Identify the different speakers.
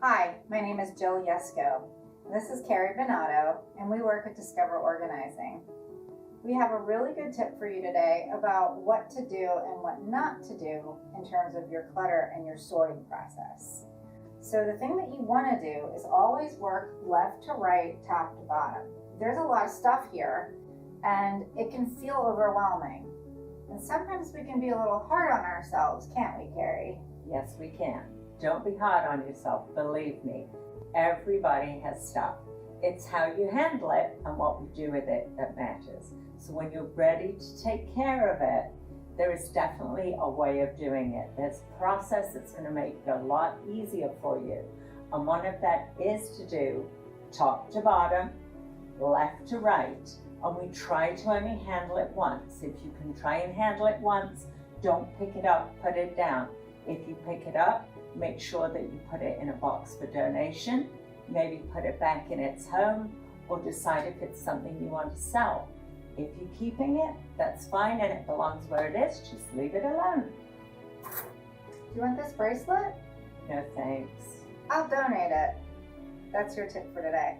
Speaker 1: Hi, my name is Jill Yesko. This is Ceri and we work at Discover Organizing. We have a really good tip for you today about what to do and what not to do in terms of your clutter and your sorting process. So the thing that you want to do is always work left to right, top to bottom. There's a lot of stuff here and it can feel overwhelming. And sometimes we can be a little hard on ourselves, can't we, Ceri?
Speaker 2: Yes, we can. Don't be hard on yourself, believe me. Everybody has stuff. It's how you handle it and what we do with it that matters. So when you're ready to take care of it, there is definitely a way of doing it. There's a process that's going to make it a lot easier for you. And one of that is to do top to bottom, left to right. And we try to only handle it once. If you can try and handle it once, don't pick it up, put it down. If you pick it up, make sure that you put it in a box for donation, maybe put it back in its home, or decide if it's something you want to sell. If you're keeping it, that's fine and it belongs where it is, just leave it alone.
Speaker 1: Do you want this bracelet?
Speaker 2: No thanks.
Speaker 1: I'll donate it. That's your tip for today.